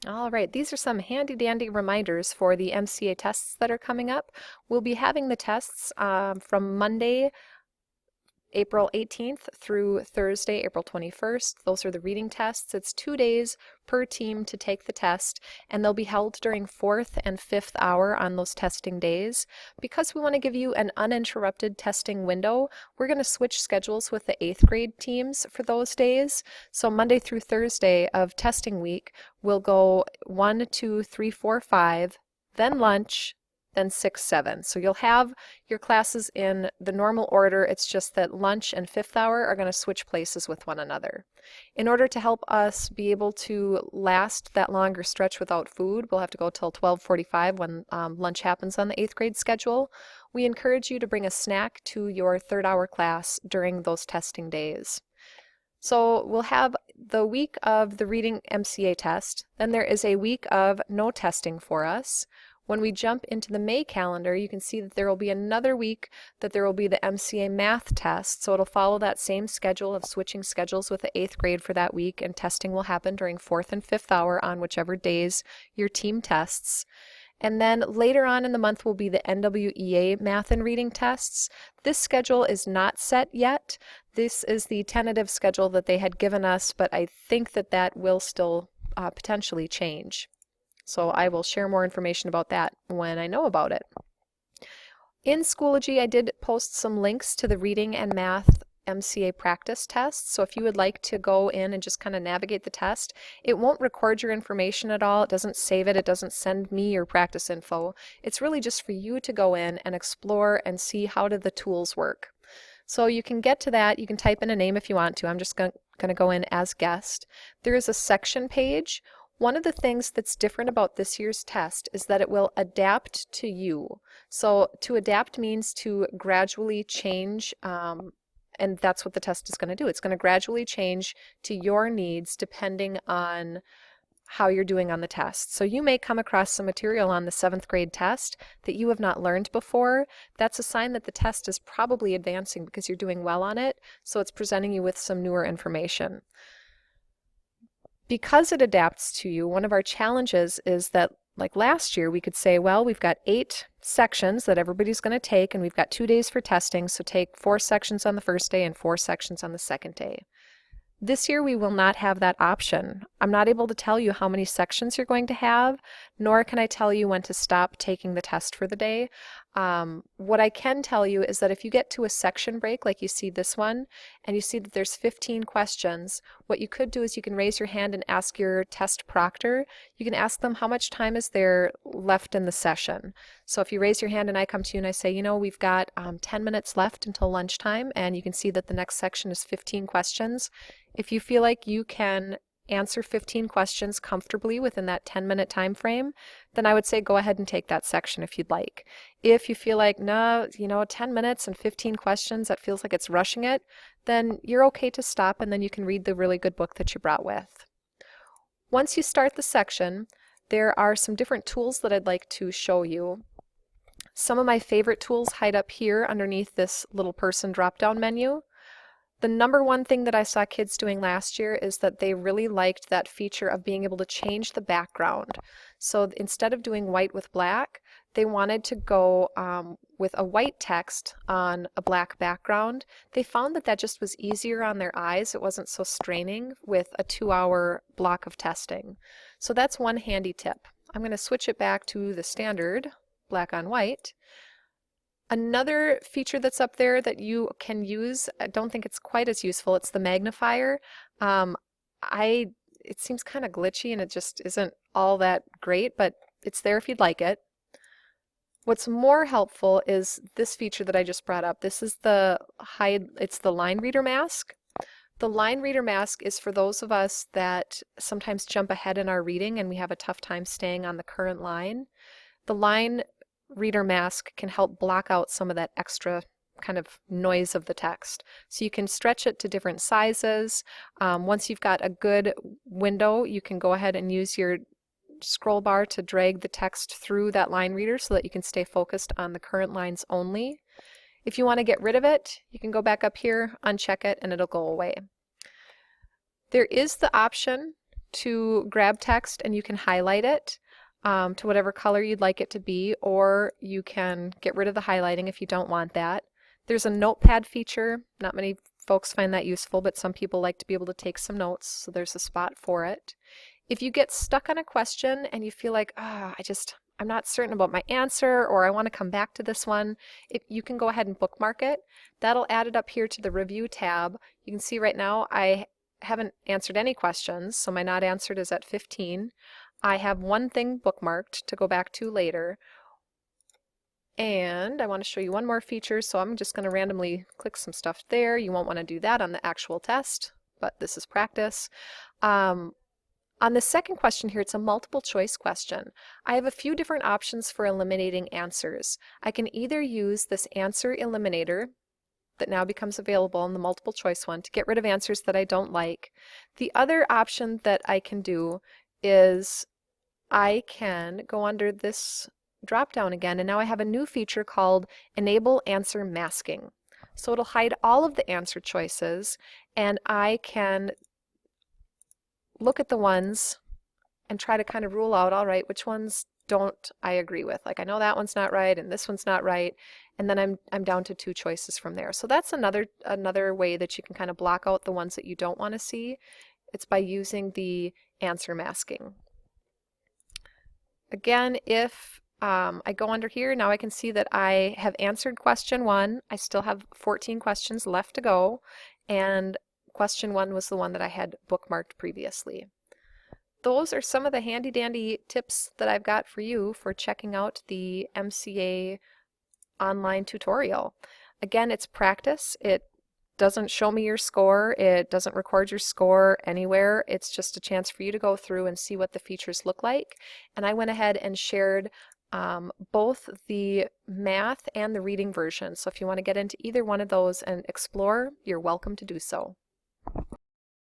All right, these are some handy dandy reminders for the MCA tests that are coming up. We'll be having the tests from Monday, April 18th through Thursday, April 21st. Those are the reading tests. It's 2 days per team to take the test, and they'll be held during 4th and 5th hour on those testing days. Because we want to give you an uninterrupted testing window, we're going to switch schedules with the 8th grade teams for those days. So Monday through Thursday of testing week, we'll go 1, 2, 3, 4, 5, then lunch, then 6, 7. So you'll have your classes in the normal order. It's just that lunch and 5th hour are going to switch places with one another. In order to help us be able to last that longer stretch without food, we'll have to go till 12:45 when lunch happens on the 8th grade schedule. We encourage you to bring a snack to your 3rd hour class during those testing days. So we'll have the week of the reading MCA test, then there is a week of no testing for us. When we jump into the May calendar, you can see that there will be another week that there will be the MCA math test. So it'll follow that same schedule of switching schedules with the 8th grade for that week, and testing will happen during 4th and 5th hour on whichever days your team tests. And then later on in the month will be the NWEA math and reading tests. This schedule is not set yet. This is the tentative schedule that they had given us, but I think that that will still potentially change. So I will share more information about that when I know about it. In Schoology, I did post some links to the reading and math MCA practice tests. So if you would like to go in and just kind of navigate the test, it won't record your information at all. It doesn't save it. It doesn't send me your practice info. It's really just for you to go in and explore and see how do the tools work. So you can get to that. You can type in a name if you want to. I'm just going to go in as guest. There is a section page. One of the things that's different about this year's test is that it will adapt to you. So to adapt means to gradually change, and that's what the test is going to do. It's going to gradually change to your needs depending on how you're doing on the test. So you may come across some material on the 7th grade test that you have not learned before. That's a sign that the test is probably advancing because you're doing well on it, so it's presenting you with some newer information. Because it adapts to you, one of our challenges is that, like last year, we could say, well, we've got 8 sections that everybody's going to take, and we've got 2 days for testing, so take 4 sections on the first day and 4 sections on the second day. This year we will not have that option. I'm not able to tell you how many sections you're going to have, nor can I tell you when to stop taking the test for the day. What I can tell you is that if you get to a section break, like you see this one, and you see that there's 15 questions, what you could do is you can raise your hand and ask your test proctor. You can ask them how much time is there left in the session. So if you raise your hand and I come to you and I say, you know, we've got 10 minutes left until lunchtime, and you can see that the next section is 15 questions. If you feel like you can answer 15 questions comfortably within that 10-minute time frame, then I would say go ahead and take that section if you'd like. If you feel like, no, 10 minutes and 15 questions, that feels like it's rushing it, then you're okay to stop, and then you can read the really good book that you brought with. Once you start the section, there are some different tools that I'd like to show you. Some of my favorite tools hide up here underneath this little person drop-down menu. The number one thing that I saw kids doing last year is that they really liked that feature of being able to change the background. So instead of doing white with black, they wanted to go with a white text on a black background. They found that that just was easier on their eyes. It wasn't so straining with a 2-hour block of testing. So that's one handy tip. I'm going to switch it back to the standard black on white. Another feature that's up there that you can use, I don't think it's quite as useful, it's the magnifier. It seems kind of glitchy and it just isn't all that great, but it's there if you'd like it. What's more helpful is this feature that I just brought up. This is it's the line reader mask. The line reader mask is for those of us that sometimes jump ahead in our reading and we have a tough time staying on the current line. The line reader mask can help block out some of that extra kind of noise of the text. So you can stretch it to different sizes. Once you've got a good window, you can go ahead and use your scroll bar to drag the text through that line reader so that you can stay focused on the current lines only. If you want to get rid of it, you can go back up here, uncheck it, and it'll go away. There is the option to grab text and you can highlight it to whatever color you'd like it to be, or you can get rid of the highlighting if you don't want that. There's a notepad feature. Not many folks find that useful, but some people like to be able to take some notes, so there's a spot for it. If you get stuck on a question and you feel like, I'm not certain about my answer, or I want to come back to this one, you can go ahead and bookmark it. That'll add it up here to the review tab. You can see right now I haven't answered any questions, so my not answered is at 15. I have one thing bookmarked to go back to later. And I want to show you one more feature, so I'm just going to randomly click some stuff there. You won't want to do that on the actual test, but this is practice. On the second question here, it's a multiple choice question. I have a few different options for eliminating answers. I can either use this answer eliminator that now becomes available in the multiple choice one to get rid of answers that I don't like. The other option that I can do is I can go under this drop down again, and now I have a new feature called Enable Answer Masking. So it'll hide all of the answer choices, and I can look at the ones and try to kind of rule out, all right, which ones don't I agree with? Like, I know that one's not right and this one's not right, and then I'm down to 2 choices from there. So that's another way that you can kind of block out the ones that you don't want to see. It's by using the answer masking. Again, if I go under here, now I can see that I have answered question 1. I still have 14 questions left to go, and question 1 was the one that I had bookmarked previously. Those are some of the handy dandy tips that I've got for you for checking out the MCA online tutorial. Again, it's practice. It doesn't show me your score. It doesn't record your score anywhere. It's just a chance for you to go through and see what the features look like. And I went ahead and shared both the math and the reading version. So if you want to get into either one of those and explore, you're welcome to do so.